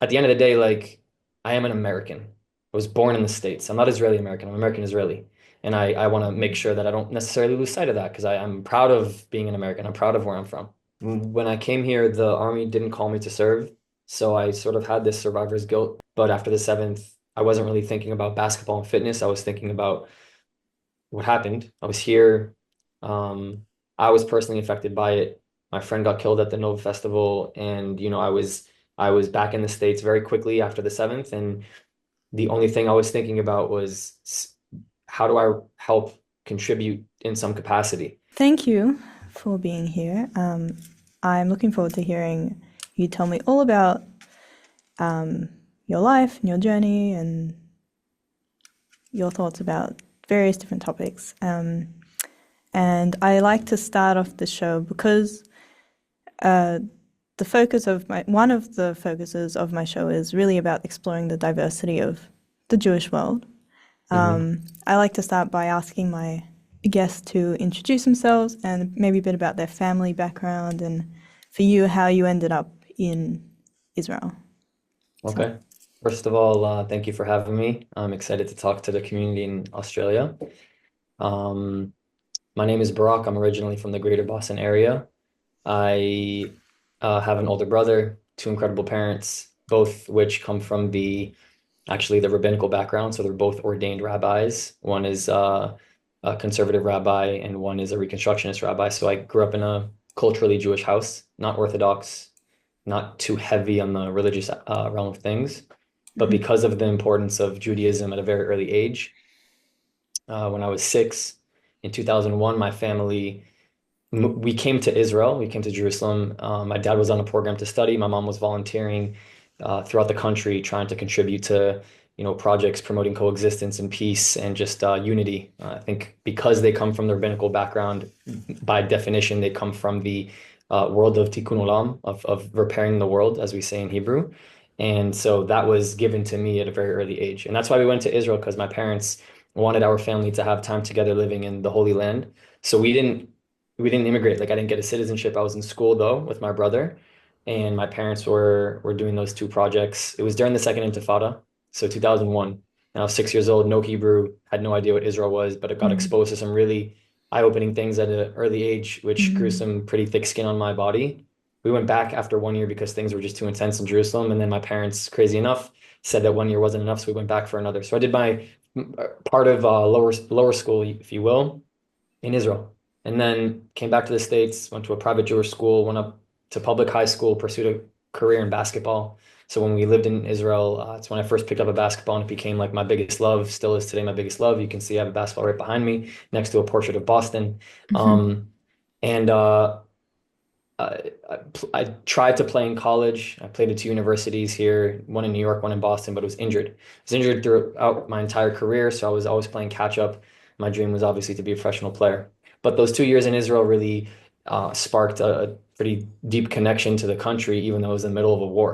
at the end of the day, like I am an American. I was born in the States. I'm not Israeli American. I'm American Israeli. And I want to make sure that I don't necessarily lose sight of that because I'm proud of being an American. I'm proud of where I'm from. When I came here, the army didn't call me to serve. So I sort of had this survivor's guilt. But after the seventh, I wasn't really thinking about basketball and fitness. I was thinking about what happened. I was here. Um, I was personally affected by it. My friend got killed at the Nova Festival, and I was back in the States very quickly after the seventh, and the only thing I was thinking about was how do I help contribute in some capacity? Thank you for being here. I'm looking forward to hearing you tell me all about um, your life and your journey and your thoughts about various different topics. And I like to start off the show because uh, the focus of my one of the focuses of my show is really about exploring the diversity of the Jewish world. Hmm. I like to start by asking my guests to introduce themselves and maybe a bit about their family background and for you, how you ended up in Israel. So, Okay. First of all, thank you for having me. I'm excited to talk to the community in Australia. Um, my name is Barak. I'm originally from the greater Boston area. I have an older brother, two incredible parents, both which come from actually the rabbinical background. So they're both ordained rabbis. One is a conservative rabbi and one is a Reconstructionist rabbi. So I grew up in a culturally Jewish house, not Orthodox, not too heavy on the religious realm of things. But mhm. because of the importance of Judaism at a very early age, when I was 6 in 2001, my family we came to Israel. We came to Jerusalem. My dad was on a program to study. My mom was volunteering throughout the country, trying to contribute to, projects promoting coexistence and peace and just unity. I think because they come from the rabbinical background, by definition, they come from the world of tikkun olam, of repairing the world, as we say in Hebrew. And so that was given to me at a very early age. And that's why we went to Israel, because my parents wanted our family to have time together living in the Holy Land. So we didn't immigrate. Like I didn't get a citizenship. I was in school though with my brother, and my parents were doing those two projects. It was during the Second Intifada, so 2001. And I was 6 years old, no Hebrew, had no idea what Israel was, but I got Mm, exposed to some really eye-opening things at an early age, which grew mm, some pretty thick skin on my body. We went back after 1 year because things were just too intense in Jerusalem, and then my parents, crazy enough, said that 1 year wasn't enough, so we went back for another. So I did my part of lower school, if you will, in Israel. And then came back to the States, went to a private Jewish school, went up to public high school, pursued a career in basketball. So when we lived in Israel, it's when I first picked up a basketball and it became like my biggest love, still is today my biggest love. You can see I have a basketball right behind me next to a portrait of Boston. mhm, And I tried to play in college. I played at two universities here, one in New York, one in Boston, but was injured. I was injured throughout my entire career, so I was always playing catch up. My dream was obviously to be a professional player. But those 2 years in Israel really sparked a pretty deep connection to the country, even though it was in the middle of a war.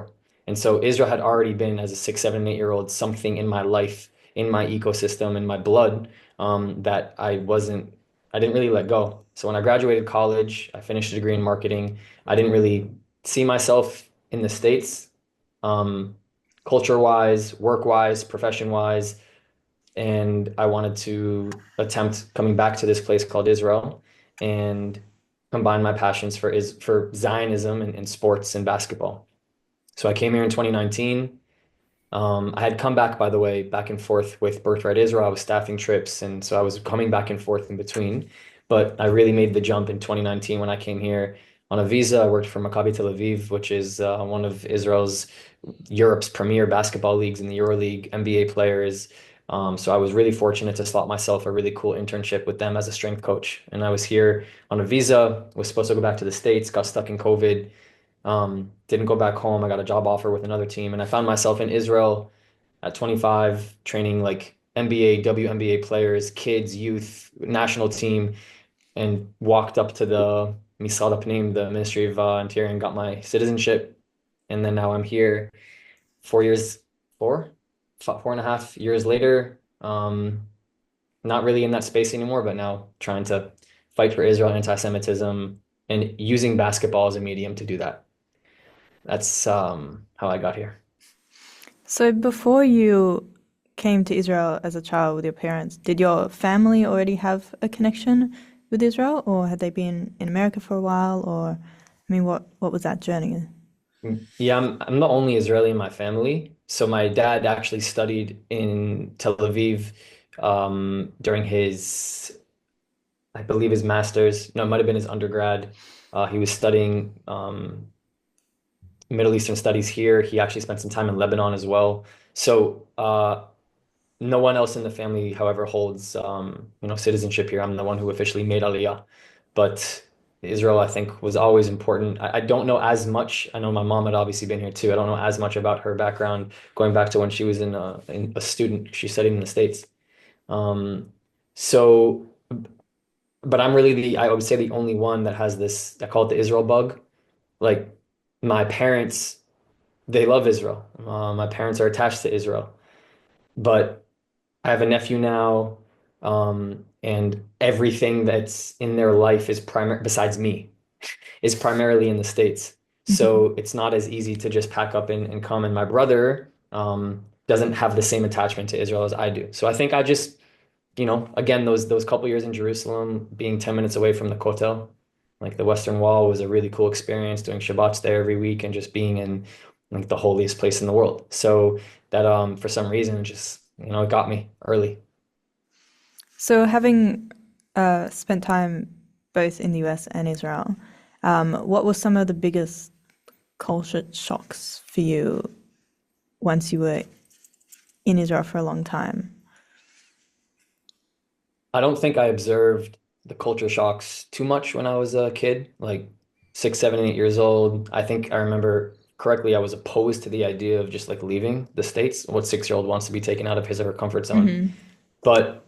And so Israel had already been, as a 6, 7, 8 year old, something in my life, in my ecosystem, in my blood, that I didn't really let go. So when I graduated college, I finished a degree in marketing. I didn't really see myself in the States, um, culture-wise, work-wise, profession-wise, and I wanted to attempt coming back to this place called Israel and combine my passions for Zionism and sports and basketball. So I came here in 2019. I had come back, by the way, back and forth with Birthright Israel. I was staffing trips, and so I was coming back and forth in between. But I really made the jump in 2019 when I came here on a visa. I worked for Maccabi Tel Aviv, which is one of Europe's premier basketball leagues in the EuroLeague, NBA players. So I was really fortunate to slot myself a really cool internship with them as a strength coach. And I was here on a visa, was supposed to go back to the States, got stuck in COVID. Didn't go back home. I got a job offer with another team, and I found myself in Israel at 25, training like NBA, WNBA players, kids, youth, national team, and walked up to the Misad Apnim, the Ministry of Interior, and got my citizenship. And then now I'm here 4 years, 4.5 years later. Not really in that space anymore, but now trying to fight for Israel anti-Semitism and using basketball as a medium to do that. That's how I got here. So before you came to Israel as a child with your parents, did your family already have a connection with Israel, or had they been in America for a while, or I mean, what was that journey? Yeah, I'm the only Israeli in my family. So my dad actually studied in Tel Aviv during his, I believe his master's. No, it might have been his undergrad. He was studying Middle Eastern studies here. He actually spent some time in Lebanon as well. So no one else in the family, however, holds citizenship here. I'm the one who officially made Aliyah. But Israel, I think, was always important. I don't know as much. I know my mom had obviously been here too. I don't know as much about her background going back to when she was in a student. She studied in the States. Um, so, but I'm really I would say the only one that has this, I call it the Israel bug. Like my parents, they love Israel. My parents are attached to Israel, but I have a nephew now, and everything that's in their life is primary besides me is primarily in the States. Mhm. So it's not as easy to just pack up and come. And my brother doesn't have the same attachment to Israel as I do. So I think I just, again, those couple years in Jerusalem, being 10 minutes away from the Kotel, like the Western Wall, was a really cool experience, doing Shabbats there every week and just being in like the holiest place in the world. So that for some reason just, it got me early. So having spent time both in the US and Israel, what were some of the biggest culture shocks for you once you were in Israel for a long time? I don't think I observed the culture shocks too much when I was a kid, like 6, 7, 8 years old. I think I remember correctly, I was opposed to the idea of just like leaving the States. What 6-year-old wants to be taken out of his or her comfort zone? Hmm. But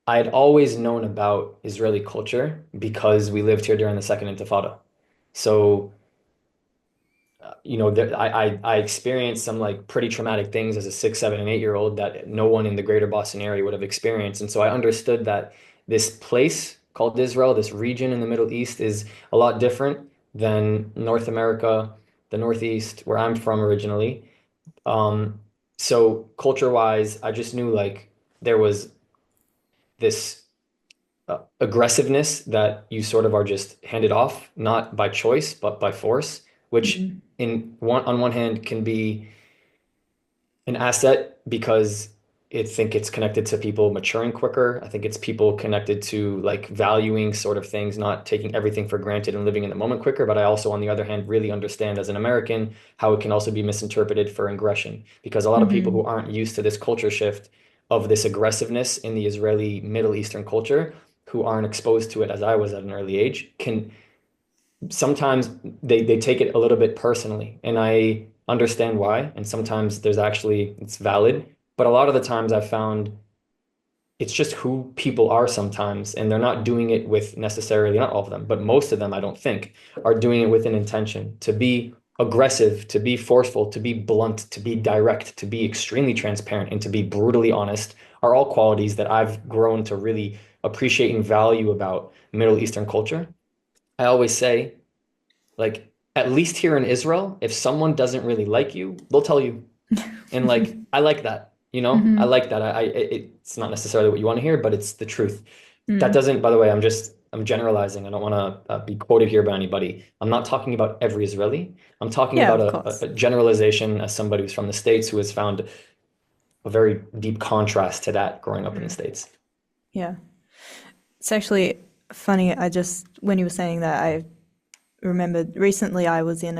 I had always known about Israeli culture because we lived here during the Second Intifada. So I experienced some like pretty traumatic things as a 6, 7, and 8-year-old that no one in the greater Boston area would have experienced. And so I understood that this place called Israel, this region in the Middle East, is a lot different than North America, the Northeast, where I'm from originally. Um, so culture-wise, I just knew like there was this aggressiveness that you sort of are just handed off, not by choice, but by force, which Hmm. on one hand can be an asset because I think it's connected to people maturing quicker. I think it's people connected to like valuing sort of things, not taking everything for granted and living in the moment quicker. But I also, on the other hand, really understand as an American how it can also be misinterpreted for aggression because a lot of people who Hmm. aren't used to this culture shift of this aggressiveness in the Israeli Middle Eastern culture, who aren't exposed to it as I was at an early age, can sometimes they take it a little bit personally, and I understand why. And sometimes it's valid, but a lot of the times I've found it's just who people are sometimes, and they're not doing it with necessarily, not all of them, but most of them, I don't think, are doing it with an intention to be aggressive, to be forceful, to be blunt, to be direct, to be extremely transparent, and to be brutally honest are all qualities that I've grown to really appreciate and value about Middle Eastern culture. I always say, like, at least here in Israel, if someone doesn't really like you, they'll tell you. And like, I like that, I Hmm. like that. It's not necessarily what you want to hear, but it's the truth. That Mm. doesn't, by the way, I'm generalizing. I don't want to be quoted here by anybody. I'm not talking about every Israeli. I'm talking Yeah, about of a course. generalization as somebody who's from the States who has found a very deep contrast to that growing up in the Mm. States. Yeah. It's actually funny. When you were saying that, I remembered recently I was in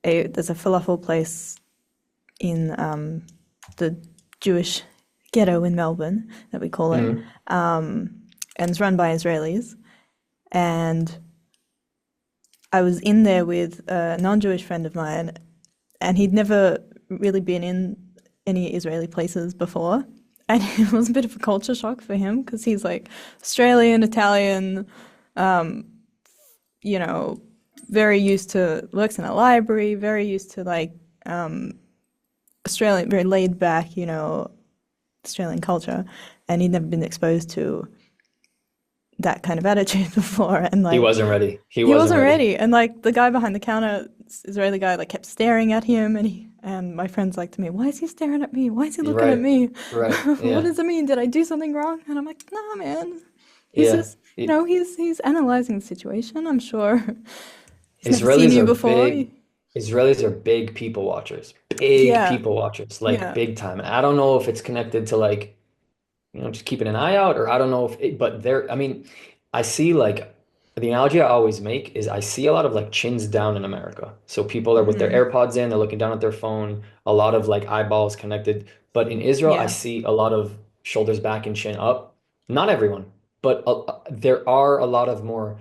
there's a falafel place in the Jewish ghetto in Melbourne that we call it, Mhm. and it's run by Israelis. And I was in there with a non-Jewish friend of mine, and he'd never really been in any Israeli places before. And it was a bit of a culture shock for him because he's like Australian, Italian, you know, very used to, works in a library, very used to like Australian, very laid back, Australian culture. And he'd never been exposed to that kind of attitude before. And He like, wasn't ready. He he wasn't wasn't ready. ready. And like, the guy behind the counter, this Israeli guy, like kept staring at him, and And my friend's like to me, why is he staring at me? Why is he You're looking at right. me? Right. What Yeah. does it mean? Did I do something wrong? And I'm like, nah, man. He's Yeah. just, you know, he's analyzing the situation. I'm sure he's never seen Israelis you are before. big. Israelis are big people watchers. Big Yeah, people watchers, like yeah. big time. And I don't know if it's connected to like, just keeping an eye out, or I don't know if it, but there, I mean, I see like the analogy I always make is I see a lot of like chins down in America. So people are with their Hmm. AirPods in, they're looking down at their phone, a lot of like eyeballs connected. But in Israel, I Yeah. see a lot of shoulders back and chin up. Not everyone, but there are a lot of more.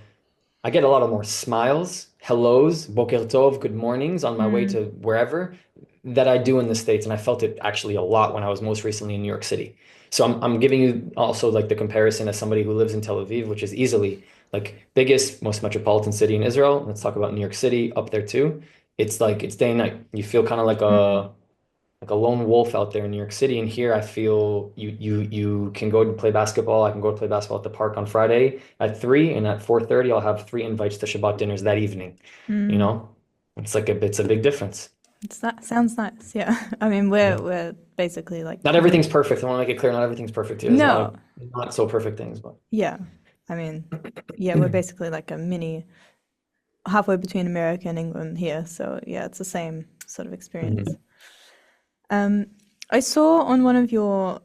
I get a lot of more smiles, hellos, boker tov, good mornings on my way Mm. to wherever that I do in the States. And I felt it actually a lot when I was most recently in New York City. So I'm giving you also like the comparison as somebody who lives in Tel Aviv, which is easily like biggest, most metropolitan city in Israel. Let's talk about New York City up there too. It's like it's day and night. You feel kind of Mm. like a lone wolf out there in New York City. And here I feel you can go to play basketball. I can go to play basketball at the park on Friday at 3, and at 4:30 I'll have 3 invites to Shabbat dinners that evening. You Mm. know? It's a big difference. That sounds nice. Yeah. I mean, Yeah. we're basically like Not everything's perfect. I want to make it clear, not everything's perfect here. There's a lot no. of not so perfect things, but Yeah. I mean, yeah, we're basically like a mini halfway between America and England here. So yeah, it's the same sort of experience. Mhm. Um, I saw on one of your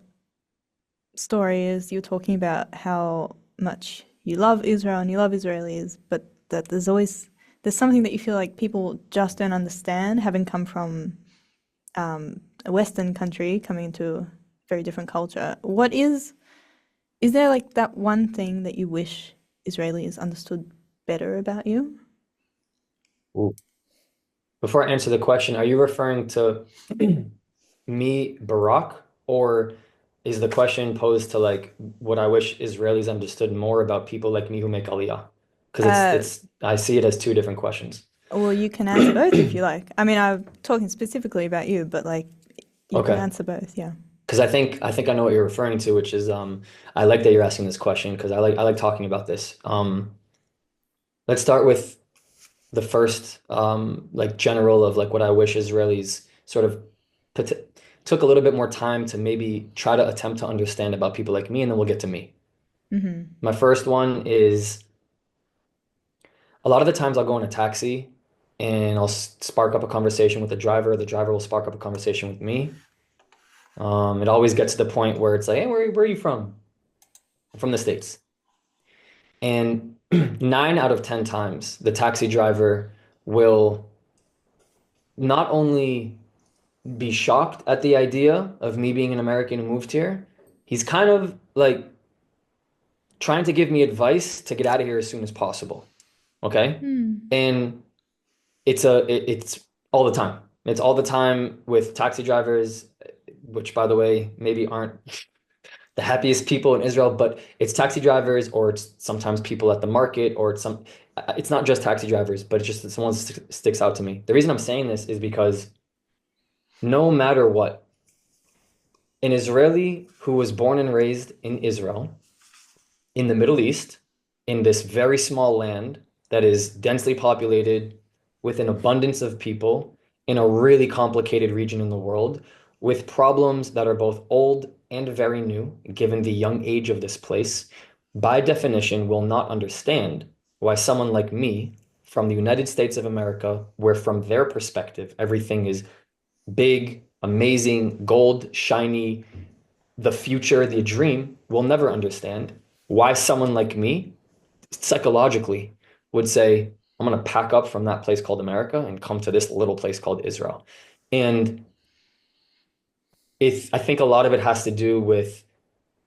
stories you were talking about how much you love Israel and you love Israelis, but that there's something that you feel like people just don't understand, having come from a Western country coming into a very different culture. Is there like that one thing that you wish Israelis understood better about you? Ooh. Before I answer the question, are you referring to me, Barak, or is the question posed to like what I wish Israelis understood more about people like me who make Aliyah? Because Uh, it's I see it as two different questions. well, you can answer both if you like. I mean, I'm talking specifically about you, but like you can Okay. answer both. Yeah. Because I think I know what you're referring to, which is I like that you're asking this question because I like talking about this. Let's start with the first like general of like what I wish Israelis sort of put took a little bit more time to maybe try to attempt to understand about people like me, and then we'll get to me. Hmm. My first one is a lot of the times I'll go in a taxi and I'll spark up a conversation with the driver. The driver will spark up a conversation with me. It always gets to the point where it's like, hey, where are you from? I'm from the States. And 9 out of 10 times, the taxi driver will not only be shocked at the idea of me being an American who moved here, he's kind of like trying to give me advice to get out of here as soon as possible. Okay. Hmm. And it's all the time. It's all the time with taxi drivers, which by the way, maybe aren't the happiest people in Israel, but it's taxi drivers or it's sometimes people at the market or it's not just taxi drivers, but it's just that someone sticks out to me. The reason I'm saying this is because no matter what, an Israeli who was born and raised in Israel, in the Middle East, in this very small land that is densely populated with an abundance of people in a really complicated region in the world, with problems that are both old and very new, given the young age of this place, by definition will not understand why someone like me from the United States of America, where from their perspective, everything is big, amazing, gold, shiny, the future, the dream, will never understand why someone like me psychologically would say, I'm going to pack up from that place called America and come to this little place called Israel. And I think a lot of it has to do with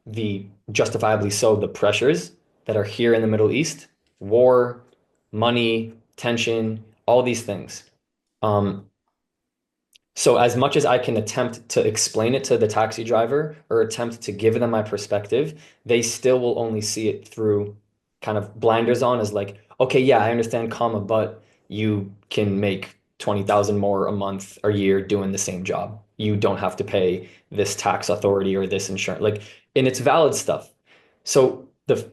the justifiably so the pressures that are here in the Middle East, war, money, tension, all these things. Um, So as much as I can attempt to explain it to the taxi driver or attempt to give them my perspective, they still will only see it through kind of blinders on as like, okay, yeah, I understand, comma, but you can make 20,000 more a month or year doing the same job. You don't have to pay this tax authority or this insurance. Like, and it's valid stuff. So the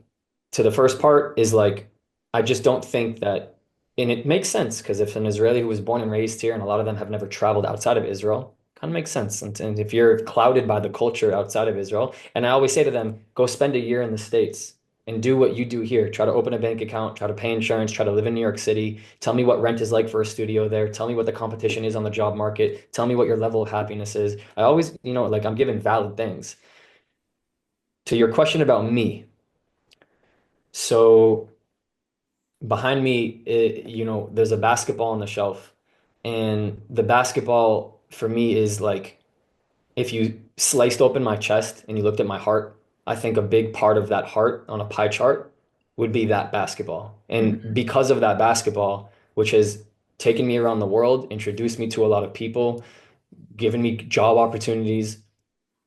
to the first part is like, I just don't think that And it makes sense because if an Israeli who was born and raised here, and a lot of them have never traveled outside of Israel, kind of makes sense. And if you're clouded by the culture outside of Israel, and I always say to them, go spend a year in the States and do what you do here. Try to open a bank account, try to pay insurance, try to live in New York City. Tell me what rent is like for a studio there. Tell me what the competition is on the job market. Tell me what your level of happiness is. I always, like I'm giving valid things. To your question about me, so behind me, there's a basketball on the shelf. And the basketball for me is like if you sliced open my chest and you looked at my heart, I think a big part of that heart on a pie chart would be that basketball. And Mm. because of that basketball, which has taken me around the world, introduced me to a lot of people, given me job opportunities,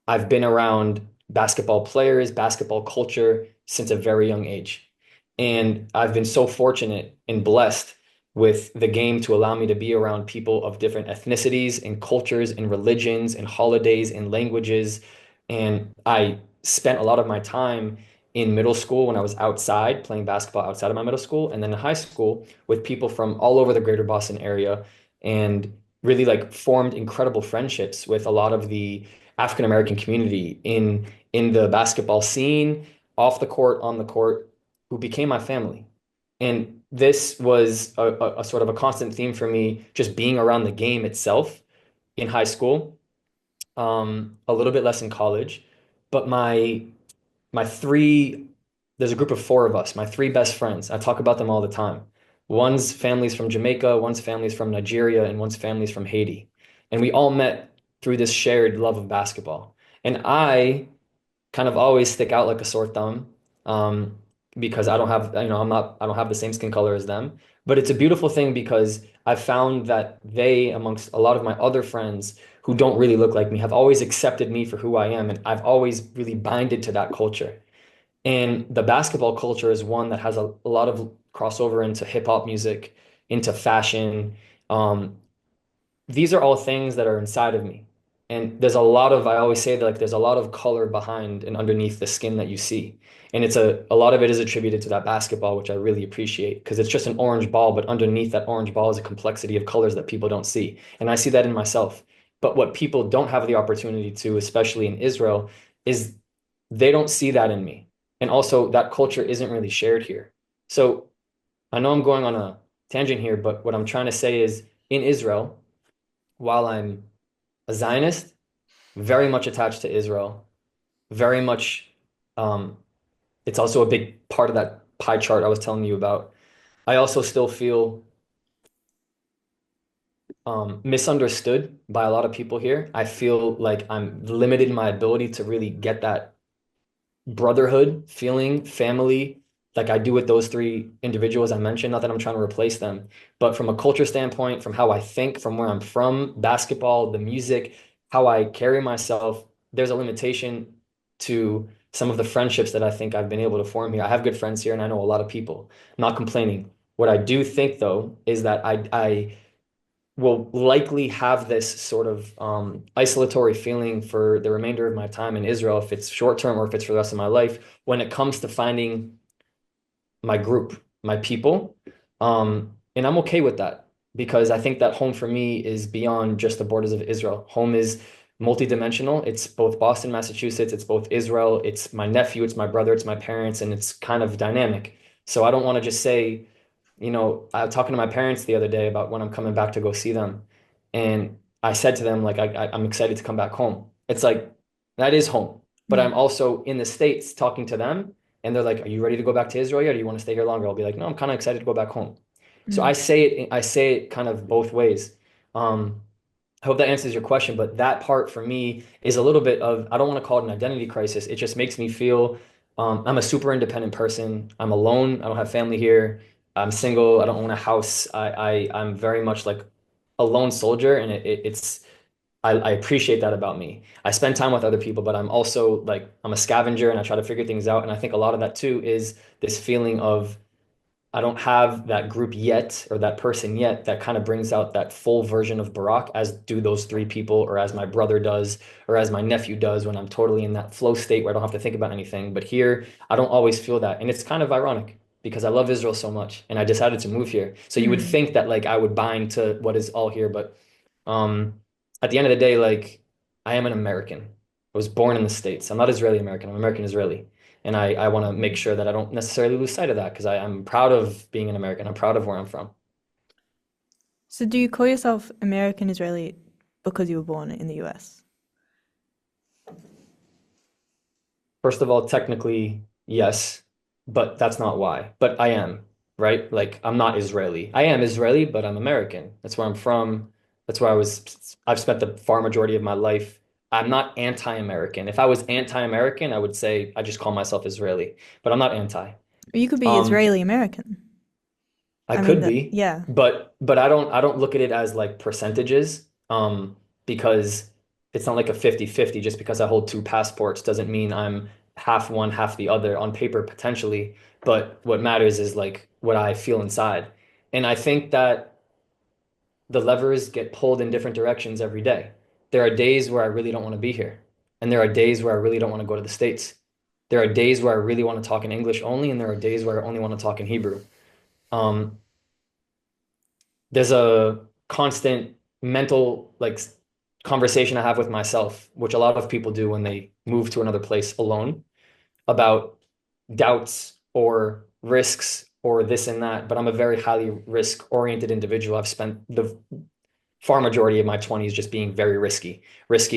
I've been around basketball players, basketball culture since a very young age. And I've been so fortunate and blessed with the game to allow me to be around people of different ethnicities and cultures and religions and holidays and languages. And I spent a lot of my time in middle school when I was outside playing basketball outside of my middle school, and then in high school with people from all over the greater Boston area, and really like formed incredible friendships with a lot of the African American community in the basketball scene, off the court, on the court, who became my family. And this was a sort of a constant theme for me, just being around the game itself in high school, a little bit less in college. But my three, there's a group of four of us, my three best friends. I talk about them all the time. One's family's from Jamaica, one's family's from Nigeria, and one's family's from Haiti. And we all met through this shared love of basketball. And I kind of always stick out like a sore thumb, um, because I don't have, I don't have the same skin color as them. But it's a beautiful thing because I've found that they, amongst a lot of my other friends who don't really look like me, have always accepted me for who I am. And I've always really binded to that culture. And the basketball culture is one that has a lot of crossover into hip hop music, into fashion. Um, these are all things that are inside of me. And there's a lot of, I always say that like there's a lot of color behind and underneath the skin that you see. And it's a lot of it is attributed to that basketball, which I really appreciate because it's just an orange ball, but underneath that orange ball is a complexity of colors that people don't see. And I see that in myself. But what people don't have the opportunity to, especially in Israel, is they don't see that in me. And also that culture isn't really shared here. So I know I'm going on a tangent here, but what I'm trying to say is in Israel, while I'm a Zionist, very much attached to Israel, very much, um, it's also a big part of that pie chart I was telling you about. I also still feel misunderstood by a lot of people here. I feel like I'm limited in my ability to really get that brotherhood feeling, family, like I do with those three individuals I mentioned. Not that I'm trying to replace them, but from a culture standpoint, from how I think, from where I'm from, basketball, the music, how I carry myself, there's a limitation to some of the friendships that I think I've been able to form here. I have good friends here and I know a lot of people. I'm not complaining. What I do think though is that I will likely have this sort of isolatory feeling for the remainder of my time in Israel, if it's short term or if it's for the rest of my life, when it comes to finding my group, my people. And I'm okay with that because I think that home for me is beyond just the borders of Israel. Home is multidimensional. It's both Boston, Massachusetts, it's both Israel, it's my nephew, it's my brother, it's my parents, and it's kind of dynamic. So I don't want to just say, I was talking to my parents the other day about when I'm coming back to go see them. And I said to them, like, I'm excited to come back home. It's like, that is home. But Yeah. I'm also in the States talking to them. And they're like, are you ready to go back to Israel yet? Or do you want to stay here longer? I'll be like, no, I'm kind of excited to go back home. So Mm. I say it kind of both ways. Um, I hope that answers your question, but that part for me is a little bit of, I don't want to call it an identity crisis. It just makes me feel I'm a super independent person. I'm alone. I don't have family here. I'm single. I don't own a house. I'm very much like a lone soldier, and I appreciate that about me. I spend time with other people, but I'm also like I'm a scavenger and I try to figure things out. And I think a lot of that too is this feeling of I don't have that group yet or that person yet that kind of brings out that full version of Barak as do those three people or as my brother does or as my nephew does when I'm totally in that flow state where I don't have to think about anything. But here, I don't always feel that. And it's kind of ironic because I love Israel so much and I decided to move here. So you would Mm. think that like I would bind to what is all here, but at the end of the day, like I am an American. I was born in the States. I'm not Israeli American. I'm American Israeli. And I want to make sure that I don't necessarily lose sight of that because I'm proud of being an American. I'm proud of where I'm from. So do you call yourself American Israeli because you were born in the US? First of all, technically, yes, but that's not why. But I am, right? Like I'm not Israeli. I am Israeli, but I'm American. That's where I'm from. That's where I've spent the far majority of my life. I'm not anti-American. If I was anti-American, I would say I just call myself Israeli, but I'm not anti. Or you could be Um, Israeli American. I I mean could that, be, yeah. but I don't look at it as like percentages, because it's not like a 50-50. Just because I hold two passports doesn't mean I'm half one, half the other on paper potentially. But what matters is like what I feel inside. And I think that the levers get pulled in different directions every day. There are days where I really don't want to be here, and there are days where I really don't want to go to the States. There are days where I really want to talk in English only, and there are days where I only want to talk in Hebrew. Um, there's a constant mental like conversation I have with myself, which a lot of people do when they move to another place alone, about doubts or risks or this and that. But I'm a very highly risk-oriented individual. I've spent the far majority of my 20s just being very risky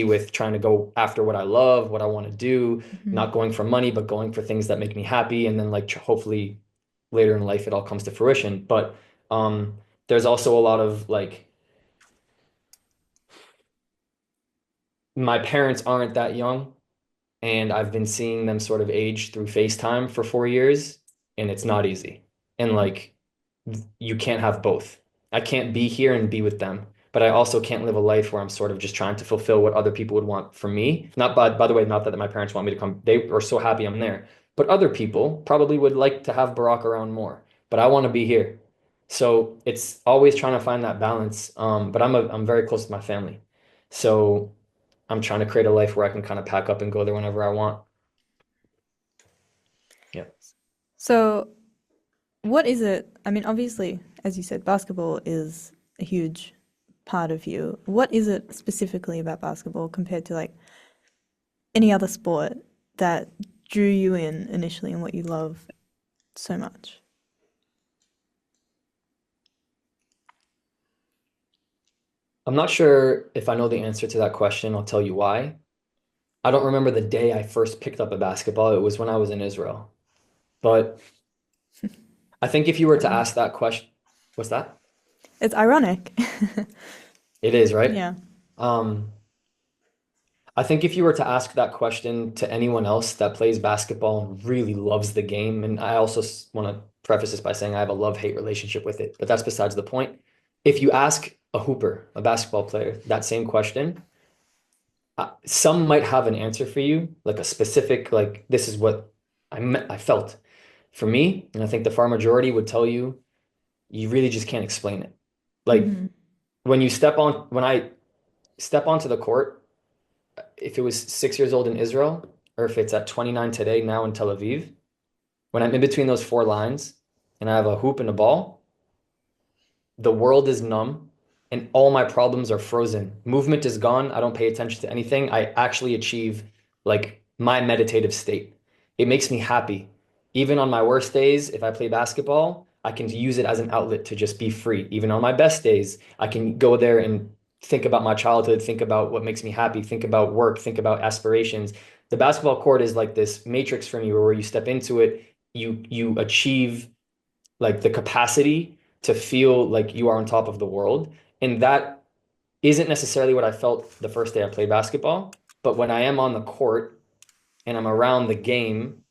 with trying to go after what I love, what I want to do, Mhm. not going for money, but going for things that make me happy. And then like hopefully later in life it all comes to fruition. But um, there's also a lot of like my parents aren't that young, and I've been seeing them sort of age through FaceTime for 4 years, and it's not easy. And like, you can't have both. I can't be here and be with them, but I also can't live a life where I'm sort of just trying to fulfill what other people would want from me. Not by the way, not that my parents want me to come. They are so happy I'm there, but other people probably would like to have Barack around more, but I want to be here. So it's always trying to find that balance. But I'm very close to my family. So I'm trying to create a life where I can kind of pack up and go there whenever I want. Yeah. So what is it? I mean, obviously, as you said, basketball is a huge part of you. What is it specifically about basketball compared to like any other sport that drew you in initially and what you love so much? I'm not sure if I know the answer to that question. I'll tell you why. I don't remember the day I first picked up a basketball. It was when I was in Israel. But I think if you were to ask Ironic. that question, what's that? It's ironic. It is, right? Yeah. Um, I think if you were to ask that question to anyone else that plays basketball and really loves the game, and I also want to preface this by saying I have a love-hate relationship with it, but that's besides the point. If you ask a hooper, a basketball player, that same question, some might have an answer for you, like a specific, like this is what I felt. For me, and I think the far majority would tell you, you really just can't explain it. Like Hmm. when I step onto the court, if it was 6 years old in Israel, or if it's at 29 today, now in Tel Aviv, when I'm in between those four lines and I have a hoop and a ball, the world is numb and all my problems are frozen. Movement is gone. I don't pay attention to anything. I actually achieve like my meditative state. It makes me happy. Even on my worst days, if I play basketball, I can use it as an outlet to just be free. Even on my best days, I can go there and think about my childhood, think about what makes me happy, think about work, think about aspirations. The basketball court is like this matrix for me where you step into it, you achieve like the capacity to feel like you are on top of the world. And that isn't necessarily what I felt the first day I played basketball. But when I am on the court and I'm around the game,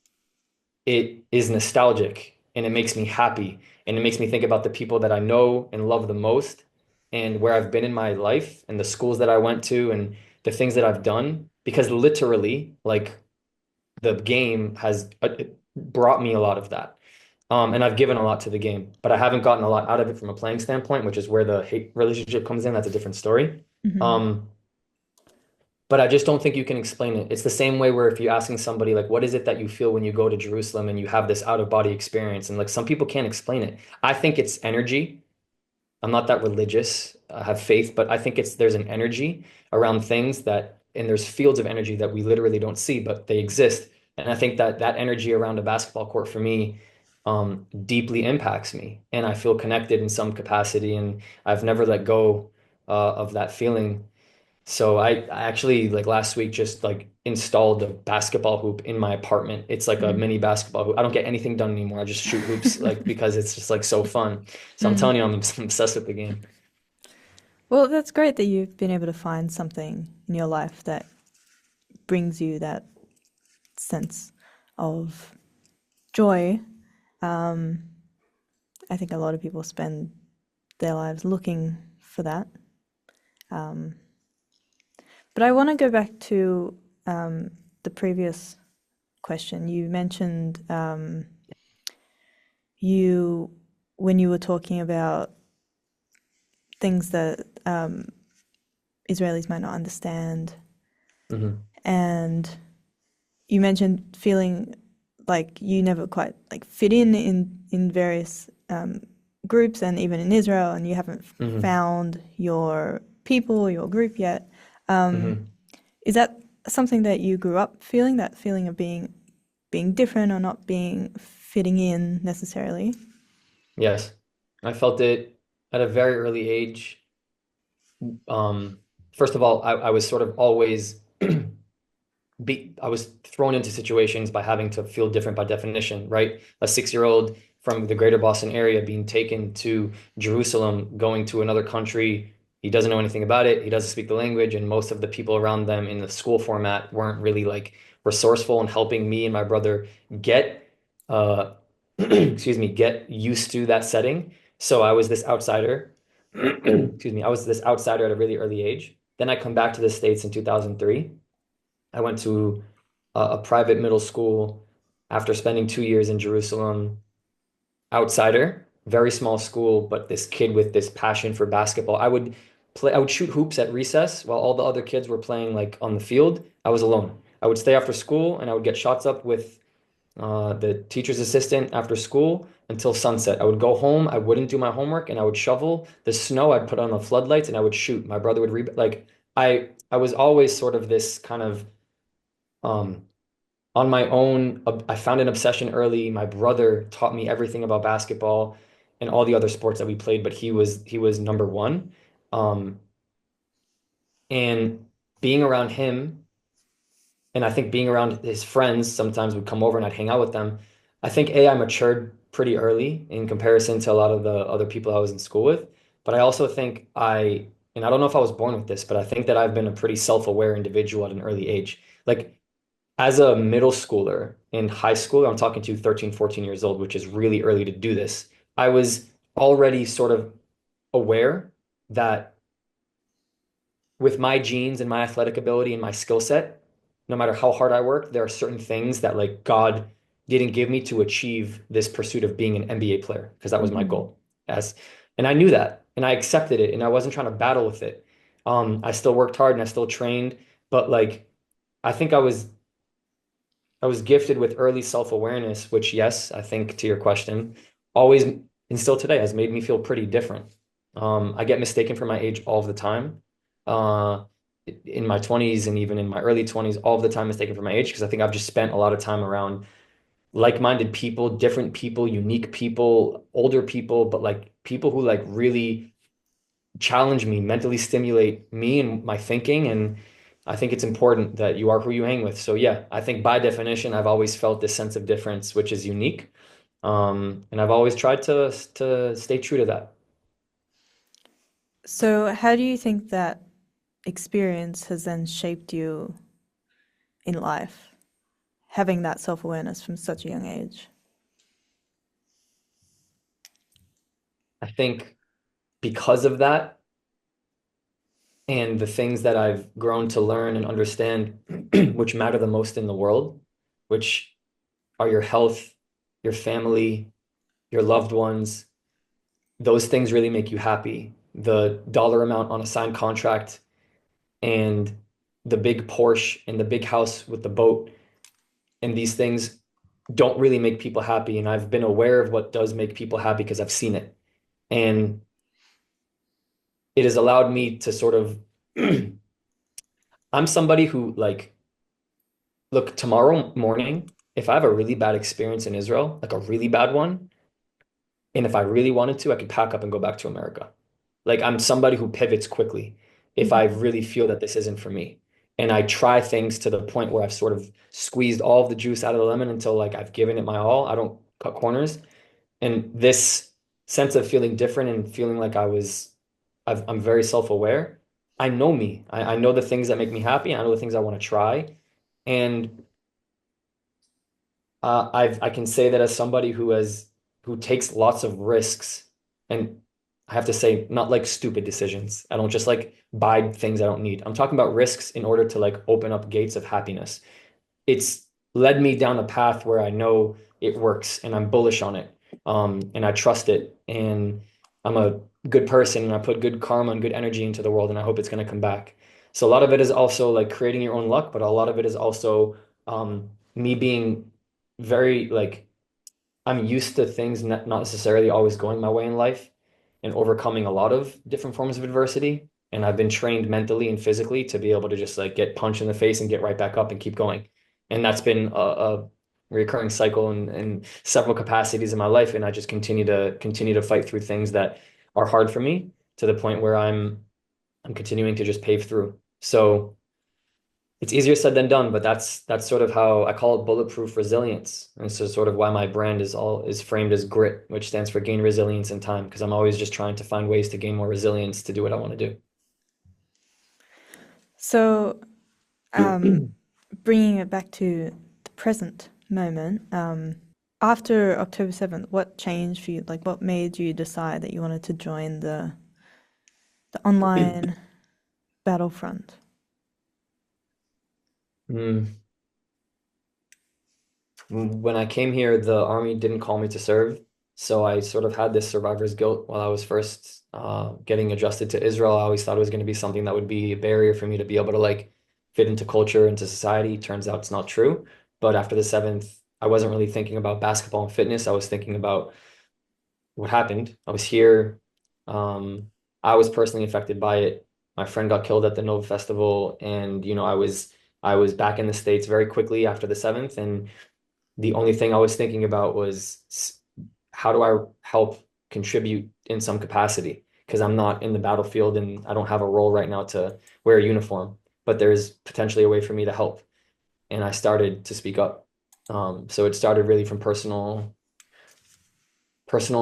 it is nostalgic and it makes me happy. And it makes me think about the people that I know and love the most and where I've been in my life and the schools that I went to and the things that I've done. Because literally, like the game has brought me a lot of that. And I've given a lot to the game, but I haven't gotten a lot out of it from a playing standpoint, which is where the hate relationship comes in. That's a different story. Hmm. Um, but I just don't think you can explain it. It's the same way where if you're asking somebody like, what is it that you feel when you go to Jerusalem and you have this out of body experience? And like some people can't explain it. I think it's energy. I'm not that religious. I have faith, but I think it's there's an energy around things that, and there's fields of energy that we literally don't see, but they exist. And I think that that energy around a basketball court for me deeply impacts me, and I feel connected in some capacity, and I've never let go of that feeling. So I actually like last week just like installed a basketball hoop in my apartment. It's like a Mm. mini basketball hoop. I don't get anything done anymore. I just shoot hoops like because it's just like so fun. So I'm Mm. telling you, I'm obsessed with the game. Well, that's great that you've been able to find something in your life that brings you that sense of joy. Um, I think a lot of people spend their lives looking for that. Um, but I want to go back to the previous question. You mentioned you when you were talking about things that Israelis might not understand, Hmm. and you mentioned feeling like you never quite like fit in various groups and even in Israel, and you haven't Hmm. found your people, your group yet. Um, Hmm. is that something that you grew up feeling? That feeling of being different or not being fitting in necessarily? Yes, I felt it at a very early age. Um, First of all, I was sort of always I was thrown into situations by having to feel different by definition, right? A 6 year old from the greater Boston area being taken to Jerusalem, going to another country. He doesn't know anything about it. He doesn't speak the language, and most of the people around them in the school format weren't really like resourceful in helping me and my brother get, excuse me, get used to that setting. So I was this outsider. Excuse me, I was this outsider at a really early age. Then I come back to the States in 2003. I went to a private middle school after spending 2 years in Jerusalem. Outsider, very small school, but this kid with this passion for basketball. I would shoot hoops at recess while all the other kids were playing like on the field. I was alone. I would stay after school and I would get shots up with the teacher's assistant after school until sunset. I would go home, I wouldn't do my homework, and I would shovel the snow. I'd put on the floodlights and I would shoot. My brother would like I was always sort of this kind of um, on my own. I found an obsession early. My brother taught me everything about basketball and all the other sports that we played, but he was number one. Um, and being around him, and I think being around his friends sometimes would come over and I'd hang out with them. I think I matured pretty early in comparison to a lot of the other people I was in school with. But I also think and I don't know if I was born with this, but I think that I've been a pretty self-aware individual at an early age. Like as a middle schooler in high school, I'm talking to 13, 14 years old, which is really early to do this. I was already sort of aware that with my genes and my athletic ability and my skill set, no matter how hard I work, there are certain things that like God didn't give me to achieve this pursuit of being an NBA player because that was my Mm. goal. As and I knew that and I accepted it and I wasn't trying to battle with it. I still worked hard and I still trained, but like I think I was gifted with early self-awareness, which, yes, I think to your question, always and still today has made me feel pretty different. I get mistaken for my age all the time. Uh, in my 20s and even in my early 20s, all the time mistaken for my age because I think I've just spent a lot of time around like-minded people, different people, unique people, older people, but like people who like really challenge me, mentally stimulate me and my thinking. And I think it's important that you are who you hang with. So yeah, I think by definition, I've always felt this sense of difference, which is unique. And I've always tried to stay true to that. So, how do you think that experience has then shaped you in life, having that self awareness from such a young age? I think because of that and the things that I've grown to learn and understand, which matter the most in the world, which are your health, your family, your loved ones, those things really make you happy. The dollar amount on a signed contract and the big Porsche and the big house with the boat and these things don't really make people happy. And I've been aware of what does make people happy because I've seen it. And it has allowed me to sort of, I'm somebody who, like, look, tomorrow morning, if I have a really bad experience in Israel, like a really bad one, and if I really wanted to, I could pack up and go back to America. Like, I'm somebody who pivots quickly if I really feel that this isn't for me. And I try things to the point where I've sort of squeezed all of the juice out of the lemon until like I've given it my all. I don't cut corners. And this sense of feeling different and feeling like I'm very self-aware. I know me. I know the things that make me happy. I know the things I want to try. And I can say that as somebody who takes lots of risks, and I have to say, not like stupid decisions. I don't just like buy things I don't need. I'm talking about risks in order to like open up gates of happiness. It's led me down a path where I know it works and I'm bullish on it. And I trust it. And I'm a good person and I put good karma and good energy into the world and I hope it's going to come back. So a lot of it is also like creating your own luck, but a lot of it is also me being very like I'm used to things not necessarily always going my way in life and overcoming a lot of different forms of adversity. And I've been trained mentally and physically to be able to just like get punched in the face and get right back up and keep going. And that's been a recurring cycle in several capacities in my life. And I just continue to fight through things that are hard for me to the point where I'm continuing to just pave through. So it's easier said than done, but that's sort of how I call it bulletproof resilience. And so sort of why my brand is framed as grit, which stands for gain resilience in time, because I'm always just trying to find ways to gain more resilience to do what I want to So, um, do. bringing it back to the present moment, after October 7th, what changed for you? Like, what made you decide that you wanted to join the online battlefront? Mm. When I came here, the army didn't call me to serve. So I sort of had this survivor's guilt while I was first getting adjusted to Israel. I always thought it was going to be something that would be a barrier for me to be able to like fit into culture, into society. Turns out it's not true. But after the seventh, I wasn't really thinking about basketball and fitness. I was thinking about what happened. I was here. Um, I was personally affected by it. My friend got killed at the Nova Festival, and I was back in the States very quickly after the seventh, and the only thing I was thinking about was how do I help contribute in some capacity? Because I'm not in the battlefield and I don't have a role right now to wear a uniform, but there's potentially a way for me to help. And I started to speak up. So it started really from personal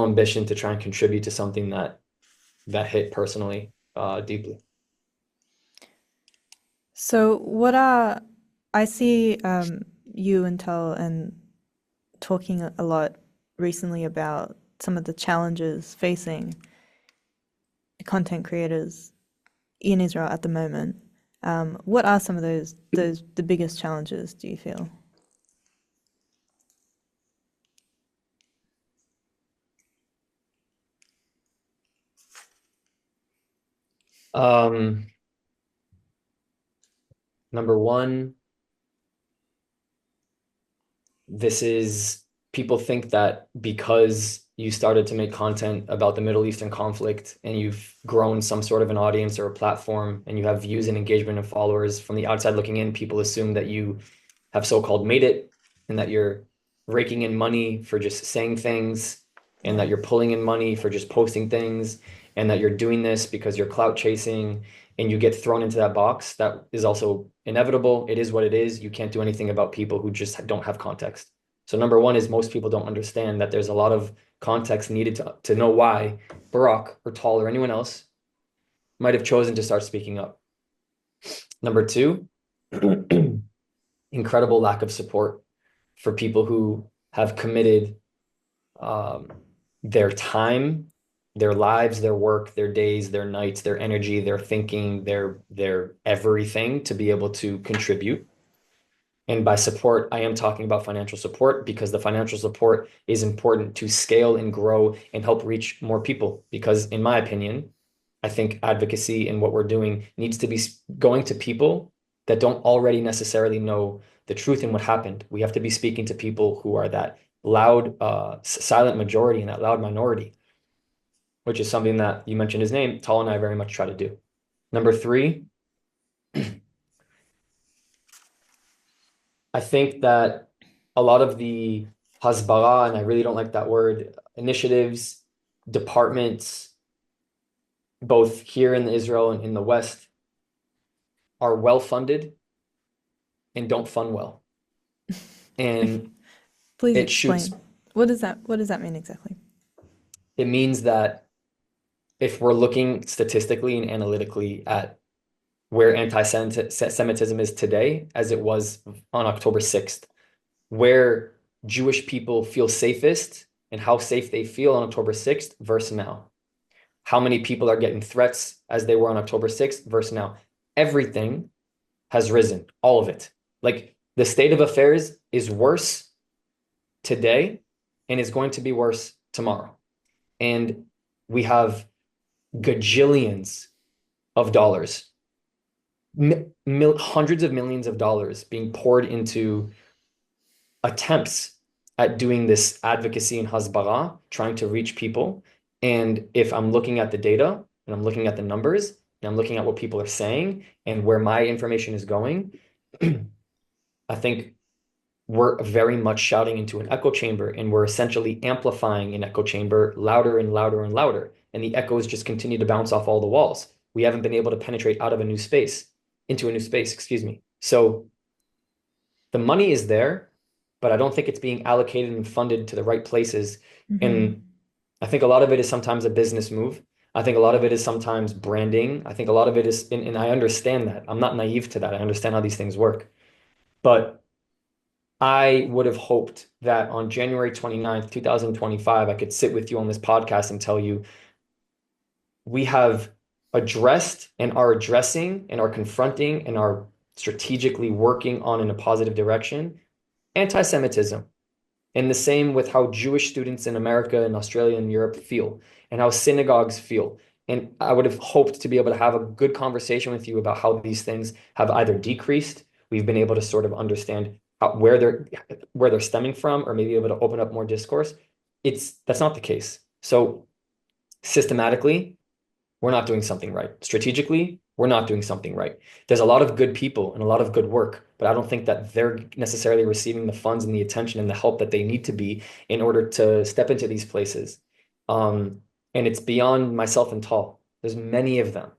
ambition to try and contribute to something that hit personally deeply. So, what are I see you and Tal and talking a lot recently about some of the challenges facing content creators in Israel at the moment. What are some of those the biggest challenges, do you feel? Um, Number one, this is people think that because you started to make content about the Middle Eastern conflict and you've grown some sort of an audience or a platform and you have views and engagement and followers from the outside looking in, people assume that you have so-called made it and that you're raking in money for just saying things and Yeah. that you're pulling in money for just posting things and that you're doing this because you're clout chasing and you get thrown into that box. That is also inevitable. It is what it is. You can't do anything about people who just don't have context. So number one is most people don't understand that there's a lot of context needed to know why Barak or Tal or anyone else might have chosen to start speaking up. Number two, incredible lack of support for people who have committed um, their time, their lives, their work, their days, their nights, their energy, their thinking, their everything to be able to contribute. And by support, I am talking about financial support because the financial support is important to scale and grow and help reach more people. Because, in my opinion, I think advocacy and what we're doing needs to be going to people that don't already necessarily know the truth in what happened. We have to be speaking to people who are that loud, silent majority and that loud minority, which is something that you mentioned his name. Tal and I very much try to do. Number three, I think that a lot of the hasbara, and I really don't like that word, initiatives, departments, both here in Israel and in the West, are well funded and don't fund well. Okay. And Please it shoots, explain. What does that mean exactly? it means that if we're looking statistically and analytically at where anti-Semitism is today, as it was on October 6th, where Jewish people feel safest and how safe they feel on October 6th versus now. How many people are getting threats as they were on October 6th versus now. Everything has risen, all of it. Like the state of affairs is worse today and is going to be worse tomorrow. And we have gajillions of dollars, hundreds of millions of dollars being poured into attempts at doing this advocacy and hasbara, trying to reach people. And if I'm looking at the data and I'm looking at the numbers and I'm looking at what people are saying and where my information is going, I think we're very much shouting into an echo chamber and we're essentially amplifying an echo chamber louder and louder and louder. And the echoes just continue to bounce off all the walls. We haven't been able to penetrate out of a new space, into a new space, excuse me. So the money is there, but I don't think it's being allocated and funded to the right places. Mm-hmm. And I think a lot of it is sometimes a business move. I think a lot of it is sometimes branding. I think a lot of it is, and I understand that. I'm not naive to that. I understand how these things work. But I would have hoped that on January 29th, 2025, I could sit with you on this podcast and tell you we have addressed and are addressing and are confronting and are strategically working on in a positive direction anti-Semitism. And the same with how Jewish students in America and Australia and Europe feel and how synagogues feel. And I would have hoped to be able to have a good conversation with you about how these things have either decreased, we've been able to sort of understand where they're stemming from, or maybe able to open up more discourse. That's not the case. So systematically, we're not doing something right. Strategically, we're not doing something right. There's a lot of good people and a lot of good work, but I don't think that they're necessarily receiving the funds and the attention and the help that they need to be in order to step into these places. And it's beyond myself and Tal. There's many of them.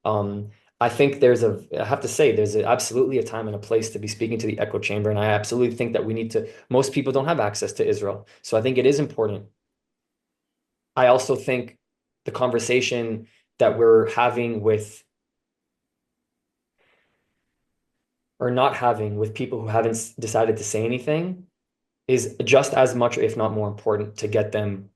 Um, I think I have to say, absolutely a time and a place to be speaking to the echo chamber. And I absolutely think that most people don't have access to Israel. So I think it is important. I also think the conversation that we're having with or not having with people who haven't decided to say anything is just as much, if not more important, to get them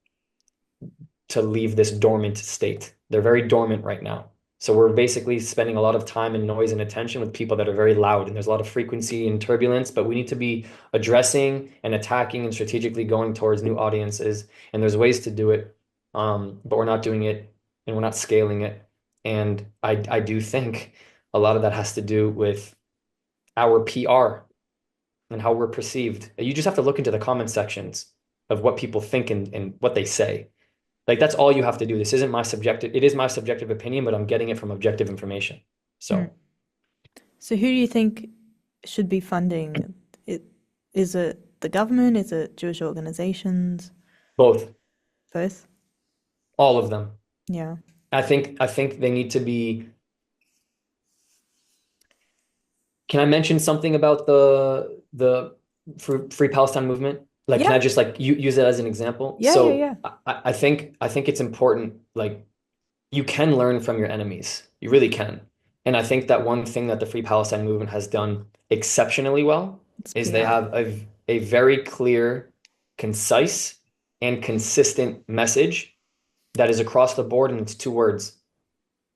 to leave this dormant state. They're very dormant right now. So we're basically spending a lot of time and noise and attention with people that are very loud, and there's a lot of frequency and turbulence, but we need to be addressing and attacking and strategically going towards new audiences. And there's ways to do it, but we're not doing it and we're not scaling it. And I do think a lot of that has to do with our PR and how we're perceived. You just have to look into the comment sections of what people think and what they say. Like that's all you have to do. It is my subjective opinion, but I'm getting it from objective information. Mm. So So who do you think should be funding it? Is it the government? Is it Jewish organizations? both, Both? all of them. Yeah. I think they need to be. Can I mention something about the Free Palestine movement? Like, can Yeah. I just like use it as an example? Yeah, yeah, So yeah. I think it's important. Like, you can learn from your enemies. You really can. And I think that one thing that the Free Palestine movement has done exceptionally well It's is they PR. have a very clear, concise, and consistent message that is across the board, and it's two words.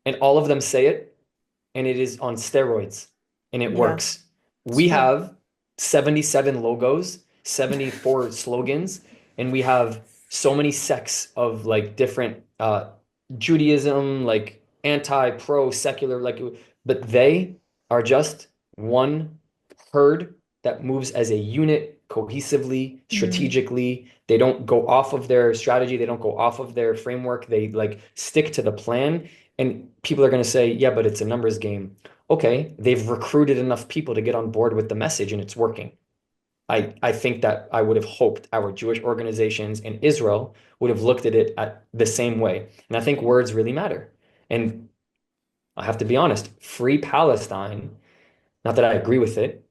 And all of them say it, and it is on steroids, and it Yeah, works. it's We true. have 77 logos, 74 slogans, and we have so many sects of like different Judaism, like anti, pro, secular, like, but they are just one herd that moves as a unit cohesively, Mm. strategically. They don't go off of their strategy, they don't go off of their framework. They like stick to the plan. And people are going to say, yeah, but it's a numbers game. Okay, they've recruited enough people to get on board with the message and it's working. I think that I would have hoped our Jewish organizations in Israel would have looked at it at the same way. And I think words really matter. And I have to be honest, free Palestine, not that I agree with it,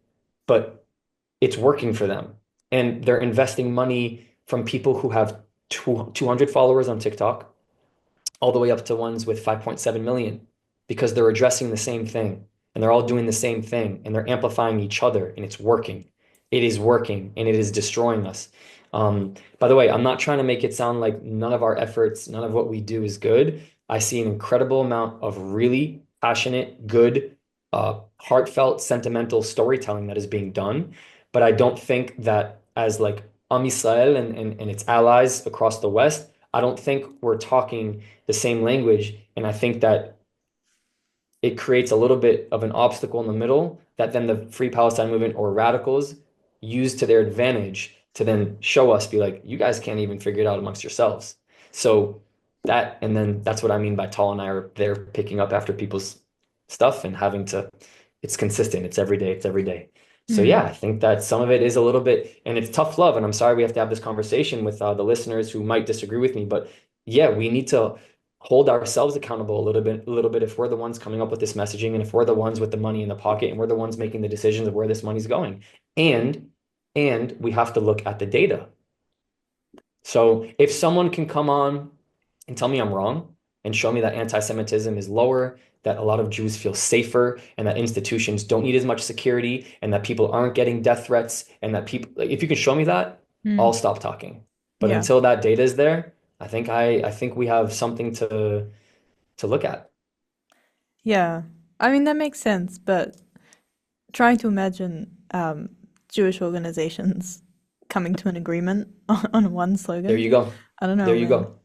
but it's working for them. And they're investing money from people who have 200 followers on TikTok all the way up to ones with 5.7 million because they're addressing the same thing and they're all doing the same thing and they're amplifying each other and it's working. It is working and it is destroying us. By the way, I'm not trying to make it sound like none of our efforts, none of what we do is good. I see an incredible amount of really passionate, good, heartfelt, sentimental storytelling that is being done. But I don't think that as like Am Yisrael and its allies across the West, I don't think we're talking the same language. And I think that it creates a little bit of an obstacle in the middle that then the Free Palestine movement or radicals use to their advantage to then show us, be like, you guys can't even figure it out amongst yourselves. So that, and then that's what I mean by Tall and I are there picking up after people's stuff and having to, it's consistent, it's every day, it's every day. So yeah, Mm. I think that some of it is a little bit, and it's tough love. And I'm sorry we have to have this conversation with the listeners who might disagree with me, but yeah, we need to hold ourselves accountable a little bit if we're the ones coming up with this messaging and if we're the ones with the money in the pocket and we're the ones making the decisions of where this money's going. And and we have to look at the data. So if someone can come on and tell me I'm wrong and show me that anti-Semitism is lower, that a lot of Jews feel safer, and that institutions don't need as much security, and that people aren't getting death threats, and that people, like, if you can show me that, I'll Mm. stop talking. But Yeah. until that data is there, I think we have something to look at. Yeah. I mean, that makes sense, but trying to imagine Jewish organizations coming to an agreement on one There slogan, you go. I don't know, There you man. go.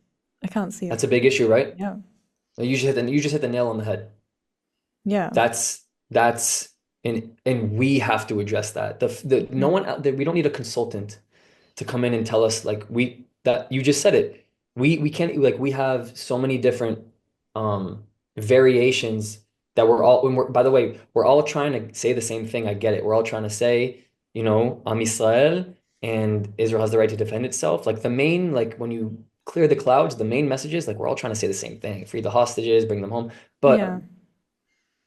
I can't see it. That's a big issue, right? Yeah. You just hit the nail on the head. Yeah. That's and we have to address that. The no Mm. one out there, we don't need a consultant to come in and tell us like we that you just said it. We can't like we have so many different um variations that we're all when we're by the way, we're all trying to say the same thing. I get it. We're all trying to say, Am Yisrael and Israel has the right to defend itself. Like the main, like when you clear the clouds, the main messages, like we're all trying to say the same thing. Free the hostages, bring them home. Yeah. But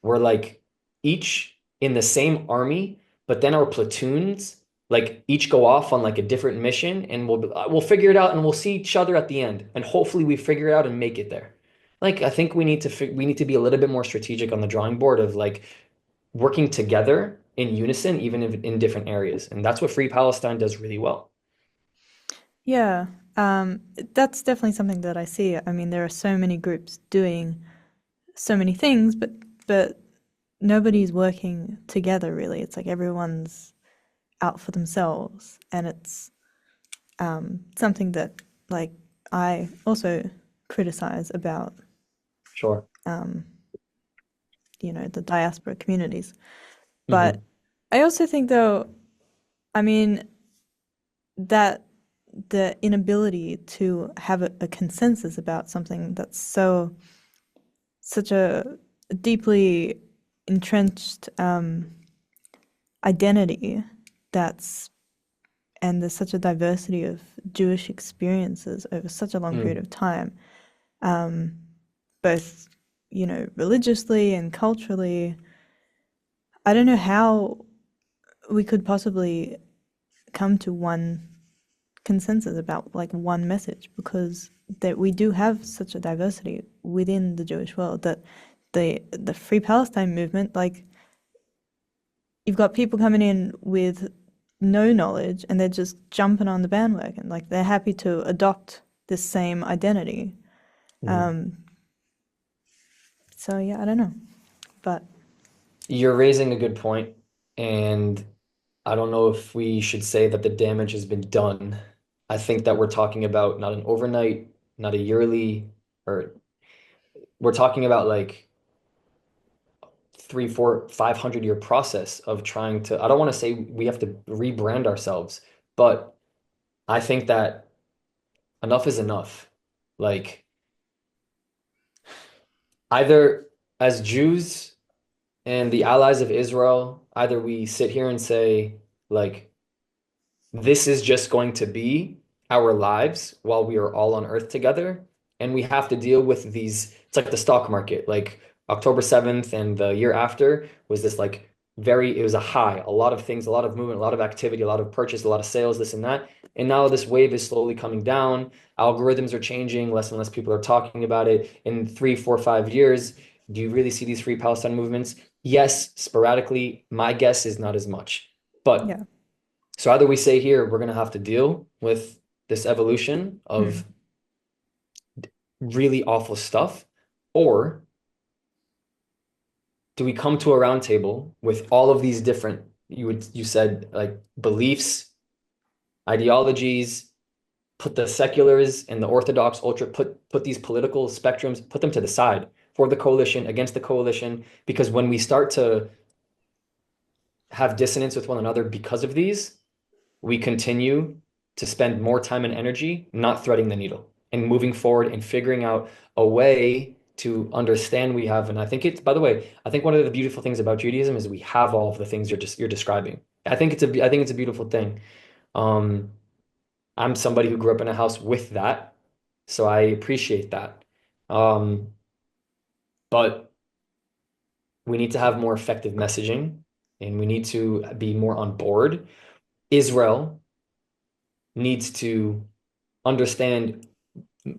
we're like each in the same army, but then our platoons like each go off on like a different mission, and we'll figure it out, and we'll see each other at the end, and hopefully we figure it out and make it there. Like I think we need to be a little bit more strategic on the drawing board of like working together in unison, even if in different areas, and that's what Free Palestine does really well. Yeah. That's definitely something that I see. I mean, there are so many groups doing so many things, but nobody's working together really. It's like everyone's out for themselves, and it's something that like I also criticize about Sure. um, the diaspora communities. But Hmm. I also think though, I mean that the inability to have a consensus about something that's such a deeply entrenched identity that's and there's such a diversity of Jewish experiences over such a long period Mm. of time, um, both religiously and culturally. I don't know how we could possibly come to one consensus about like one message because that we do have such a diversity within the Jewish world that the Free Palestine movement, like you've got people coming in with no knowledge and they're just jumping on the bandwagon. Like they're happy to adopt this same identity. Mm. Um, so yeah, I don't know, but You're raising a good point, and I don't know if we should say that the damage has been done. I think that we're talking about not an overnight, not a yearly, or we're talking about like three, four, 500 year process of trying to, I don't want to say we have to rebrand ourselves, but I think that enough is enough. Like, either as Jews and the allies of Israel, either we sit here and say, like, this is just going to be our lives while we are all on earth together. And we have to deal with these. It's like the stock market. Like October 7th and the year after was this like it was a high, a lot of things, a lot of movement, a lot of activity, a lot of purchase, a lot of sales, this and that. And now this wave is slowly coming down. Algorithms are changing, less and less people are talking about it. In 3, 4, 5 years, do you really see these Free Palestine movements? Yes, sporadically. My guess is not as much. But Yeah. so either we say here we're going to have to deal with this evolution of Mm. really awful stuff, or do we come to a round table with all of these different, you said like beliefs, ideologies, put the seculars and the Orthodox ultra, put these political spectrums, put them to the side for the coalition, against the coalition, because when we start to have dissonance with one another because of these, we continue to spend more time and energy not threading the needle and moving forward and figuring out a way to understand we have. And I think it's, by the way, I think one of the beautiful things about Judaism is we have all of the things you're describing. I think it's a beautiful thing. Um, I'm somebody who grew up in a house with that, so I appreciate that. Um, but we need to have more effective messaging and we need to be more on board. Israel needs to understand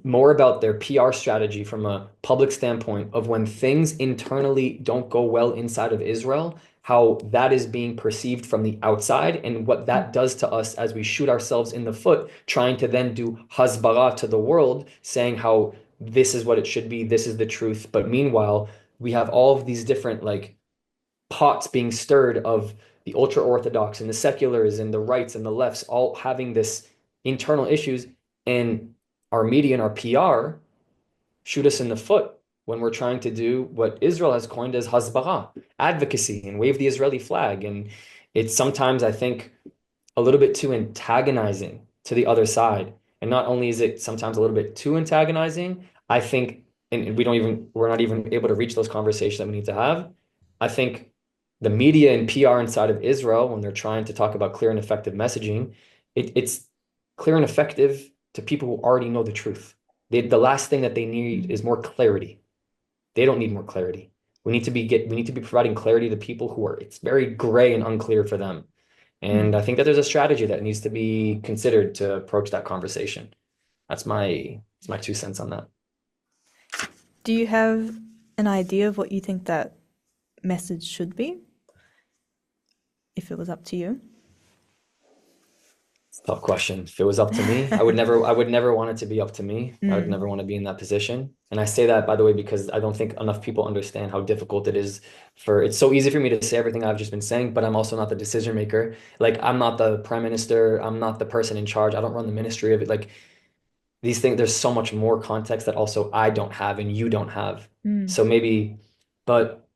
more about their PR strategy from a public standpoint of when things internally don't go well inside of Israel, how that is being perceived from the outside and what that does to us as we shoot ourselves in the foot, trying to then do hasbara to the world, saying how this is what it should be, this is the truth. But meanwhile, we have all of these different like pots being stirred of the ultra orthodox and the seculars and the rights and the lefts all having this internal issues, and our media and our PR shoot us in the foot when we're trying to do what Israel has coined as hasbara, advocacy, and wave the Israeli flag. And it's sometimes, I think, a little bit too antagonizing to the other side. And not only is it sometimes a little bit too antagonizing, I think, and we're not even able to reach those conversations that we need to have. I think the media and PR inside of Israel, when they're trying to talk about clear and effective messaging, it's clear and effective to people who already know the truth. The last thing that they need Mm. is more clarity. They don't need more clarity. We need to be providing clarity to people who are, it's very gray and unclear for them. And I Mm. think that there's a strategy that needs to be considered to approach that conversation. That's my 2 cents on that. Do you have an idea of what you think that message should be if it was up to you? Tough question. If it was up to me, I would never want it to be up to me. I would never Mm. want to be in that position. And I say that, by the way, because I don't think enough people understand how difficult it is it's so easy for me to say everything I've just been saying, but I'm also not the decision maker. Like I'm not the prime minister. I'm not the person in charge. I don't run the ministry of it. Like these things, there's so much more context that also I don't have and you don't have. Mm. So maybe, but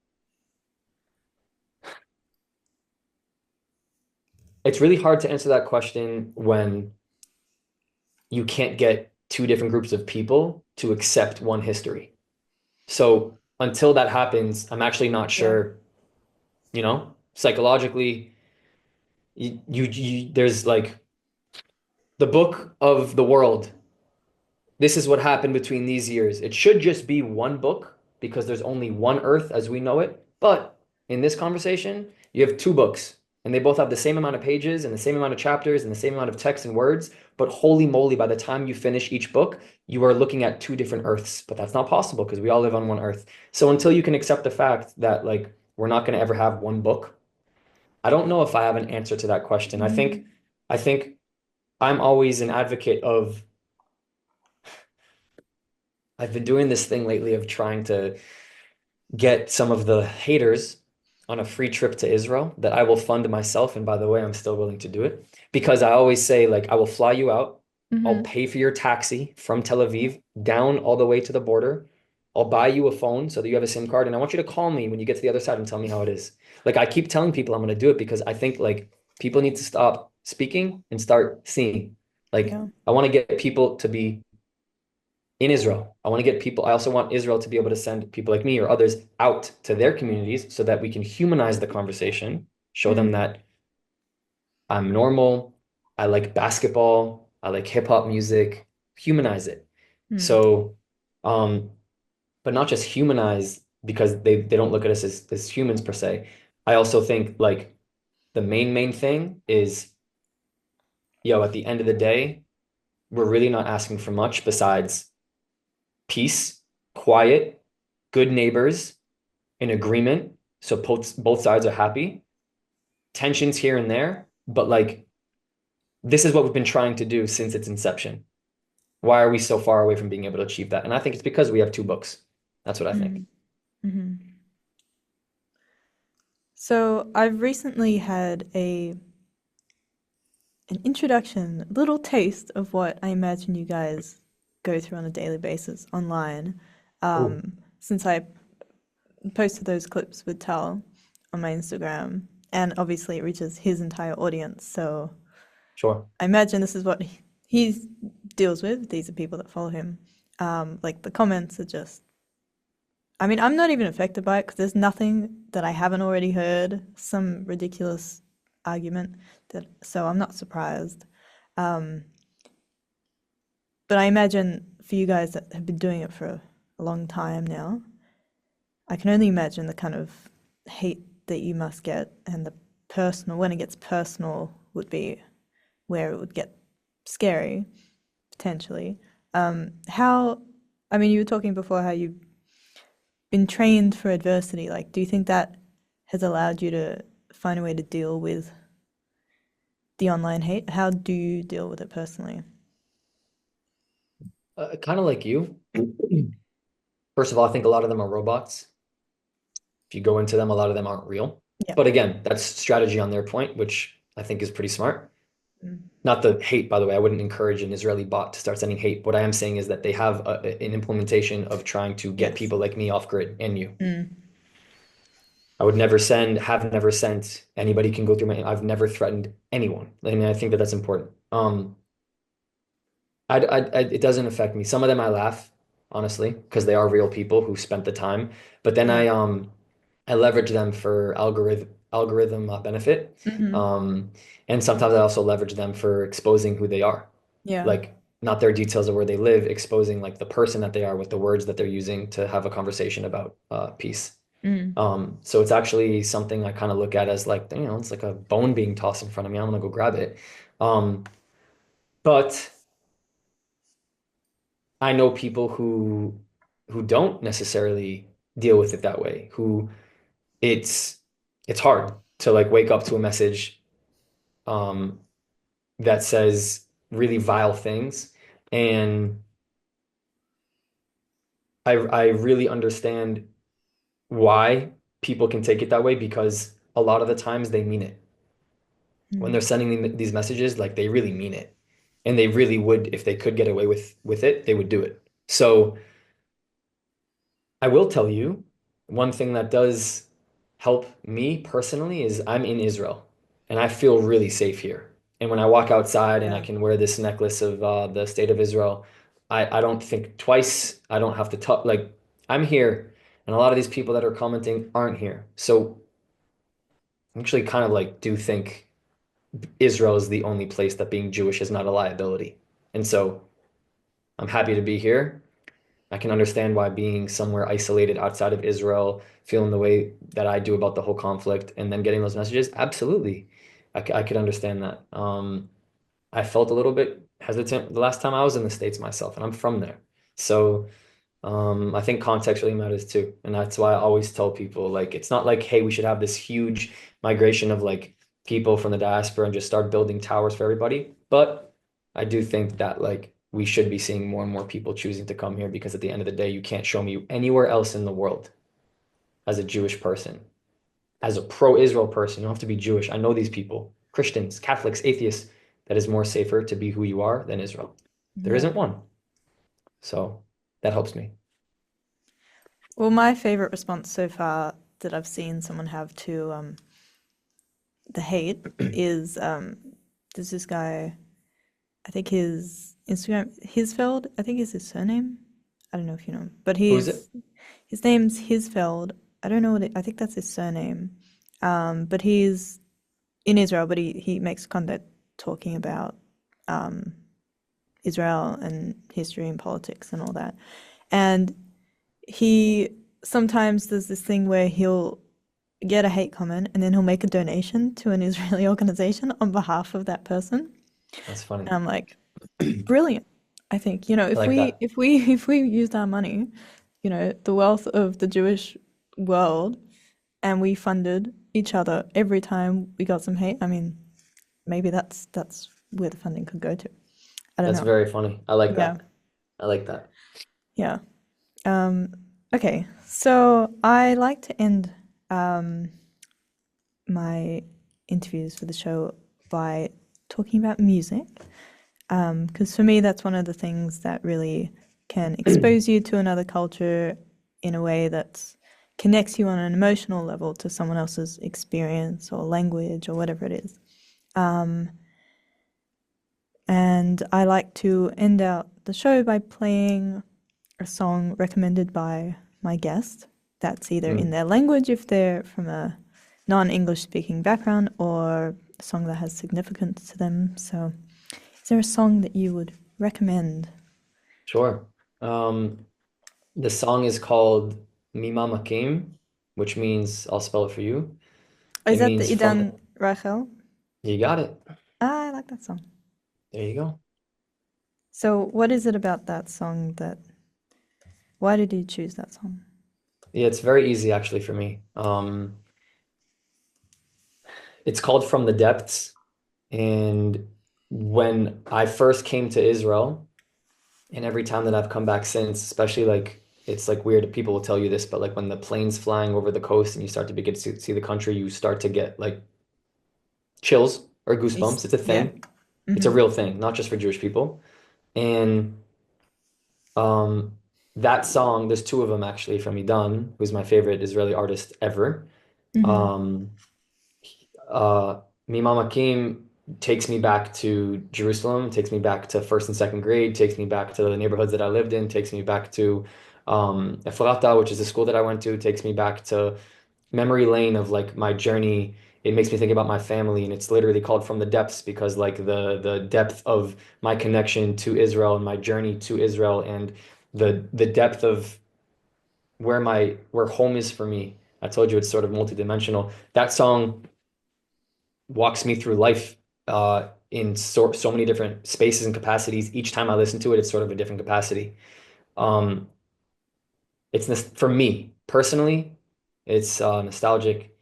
it's really hard to answer that question when you can't get two different groups of people to accept one history. So until that happens, I'm actually not Yeah. sure, psychologically, there's like the book of the world. This is what happened between these years. It should just be one book because there's only one Earth as we know it. But in this conversation, you have two books, and they both have the same amount of pages and the same amount of chapters and the same amount of text and words. But holy moly, by the time you finish each book, you are looking at two different Earths. But that's not possible because we all live on one Earth. So until you can accept the fact that like we're not going to ever have one book, I don't know if I have an answer to that question. I think I'm always an advocate of I've been doing this thing lately of trying to get some of the haters on a free trip to Israel that I will fund myself. And by the way, I'm still willing to do it because I always say, like, I will fly you out. I'll Mm-hmm. pay for your taxi from Tel Aviv down all the way to the border. I'll buy you a phone so that you have a SIM card, and I want you to call me when you get to the other side and tell me how it is. Like I keep telling people I'm going to do it because I think like people need to stop speaking and start seeing. Like Yeah. I want to get people to be in Israel. I want to get people, I also want Israel to be able to send people like me or others out to their communities so that we can humanize the conversation, show them Mm, that I'm normal, I like basketball, I like hip hop music, humanize it. mm, So, um, but not just humanize because they don't look at us as humans per se. I also think like the main thing is, yo, at the end of the day, we're really not asking for much besides peace, quiet, good neighbors, an agreement, so both sides are happy, tensions here and there, but like this is what we've been trying to do since its inception. Why are we so far away from being able to achieve that? And I think it's because we have two books. That's what I think. mm, mhm. So I've recently had a an introduction, little taste of what I imagine you guys go through on a daily basis online. Oh, Since I posted those clips with Tal on my Instagram, and obviously it reaches his entire audience. So sure. I imagine this is what he deals with. These are people that follow him. Like the comments are just. I mean, I'm not even affected by it because there's nothing that I haven't already heard. Some ridiculous argument that, so I'm not surprised. Um, but I imagine for you guys that have been doing it for a long time now, I can only imagine the kind of hate that you must get and the personal, when it gets personal, would be where it would get scary, potentially. How, I mean, you were talking before how you've been trained for adversity. Like, do you think that has allowed you to find a way to deal with the online hate? How do you deal with it personally? Kind of like you. First of all, I think a lot of them are robots. If you go into them, a lot of them aren't real. Yeah. But again, that's strategy on their point, which I think is pretty smart. Mm. Not the hate, by the way. I wouldn't encourage an Israeli bot to start sending hate. What I am saying is that they have an implementation of trying to get Yes. people like me off grid and you. Mm. I would never send, have never sent. Anybody can go through my, I've never threatened anyone. I mean, I think that that's important. It doesn't affect me. Some of them I laugh, honestly, because they are real people who spent the time. But then Yeah. I leverage them for algorithm benefit. Hmm. Um, and sometimes I also leverage them for exposing who they are, Yeah. like not their details of where they live, exposing like the person that they are with the words that they're using to have a conversation about peace. Mm. So it's actually something I kind of look at as like, it's like a bone being tossed in front of me. I'm gonna go grab it. Um, but I know people who don't necessarily deal with it that way, who it's it's hard to like wake up to a message um that says really vile things. And I really understand why people can take it that way because a lot of the times they mean it. When Mm. they're sending these messages, like they really mean it. And they really would, if they could get away with it, they would do it. So I will tell you one thing that does help me personally is I'm in Israel and I feel really safe here. And when I walk outside and I Yeah. can wear this necklace of the state of Israel, I don't think twice. I don't have to talk. Like I'm here, and a lot of these people that are commenting aren't here. So I actually kind of like do think Israel is the only place that being Jewish is not a liability. And so I'm happy to be here. I can understand why being somewhere isolated outside of Israel, feeling the way that I do about the whole conflict, and then getting those messages, absolutely. I could understand that. I felt a little bit hesitant the last time I was in the States myself, and I'm from there. So I think context really matters too. And that's why I always tell people, like, it's not like, hey, we should have this huge migration of like people from the diaspora and just start building towers for everybody. But I do think that like we should be seeing more and more people choosing to come here because at the end of the day, you can't show me anywhere else in the world as a Jewish person, as a pro-Israel person. You don't have to be Jewish. I know these people, Christians, Catholics, atheists, that is more safer to be who you are than Israel. There Yeah. isn't one. So that helps me. Well, my favorite response so far that I've seen someone have to the hate is there's this guy, I think his Instagram, Hisfeld, I think is his surname. I don't know if you know him, but Who is it? his name's Hisfeld. I don't know I think that's his surname. But he's in Israel, but he makes content talking about um, Israel and history and politics and all that. And he sometimes does this thing where he'll get a hate comment and then he'll make a donation to an Israeli organization on behalf of that person. That's funny. And I'm like, brilliant. I think, I like that. if we used our money, the wealth of the Jewish world, and we funded each other every time we got some hate, I mean, maybe that's where the funding could go to. I don't That's know. very funny. I like Yeah. that. I like that. Yeah. Um, okay. So I like to end um, my interviews for the show by talking about music. Because for me, that's one of the things that really can expose you to another culture in a way that connects you on an emotional level to someone else's experience or language or whatever it is. Um, and I like to end out the show by playing a song recommended by my guest that's either in Mm. their language if they're from a non-English speaking background, or a song that has significance to them. So is there a song that you would recommend? Sure. Um, the song is called Mima Makim, which means I'll spell it for you. Is It that the means from Idan Raichel? you got it. Ah, I like that song. There you go. So what is it about that song that, why did you choose that song? Yeah, it's very easy actually for me. It's called From the Depths. And when I first came to Israel, and every time that I've come back since, especially like it's like weird, people will tell you this, but like when the plane's flying over the coast and you start to begin to see the country, you start to get like chills or Is goosebumps. It's a yeah. thing. It's a Mm-hmm. real thing, not just for Jewish people. And um that song, there's two of them actually from Idan, who's my favorite Israeli artist ever. Mm-hmm. Um uh Mima Makim takes me back to Jerusalem, takes me back to first and second grade, takes me back to the neighborhoods that I lived in, takes me back to Efrata, which is the school that I went to, takes me back to memory lane of like my journey. It makes me think about my family, and it's literally called From the Depths because like the depth of my connection to Israel and my journey to Israel and the depth of where home is for me. I told you it's sort of multidimensional. That song walks me through life in so many different spaces and capacities. Each time I listen to it, it's sort of a different capacity. Um, it's this for me personally, it's nostalgic.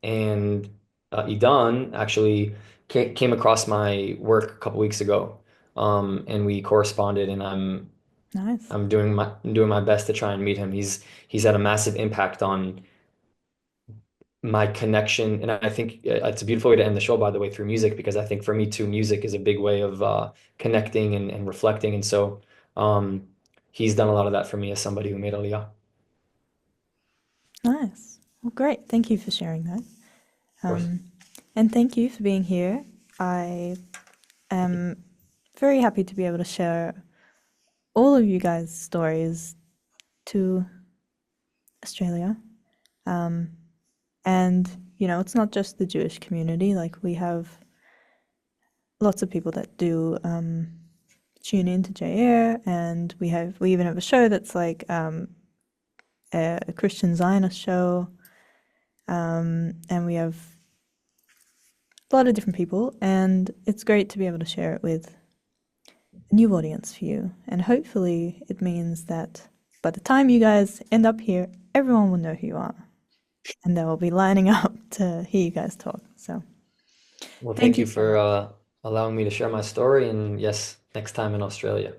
And Idan actually came across my work a couple weeks ago, and we corresponded. And Nice. I'm doing my best to try and meet him. He's had a massive impact on my connection, and I think it's a beautiful way to end the show, by the way, through music, because I think for me too, music is a big way of connecting and reflecting. And so um, he's done a lot of that for me as somebody who made Aliyah. Of Nice. Well, great. Thank you for sharing that. course. Um, and thank you for being here. I am very happy to be able to share all of you guys' stories to Australia. Um, and, it's not just the Jewish community. Like, we have lots of people that do tune in to JAir, and we even have a show that's like a Christian Zionist show. And we have a lot of different people, and it's great to be able to share it with a new audience for you. And hopefully, it means that by the time you guys end up here, everyone will know who you are, and they will be lining up to hear you guys talk. So, Well, thank thank you you so for much. allowing me to share my story. And yes, next time in Australia.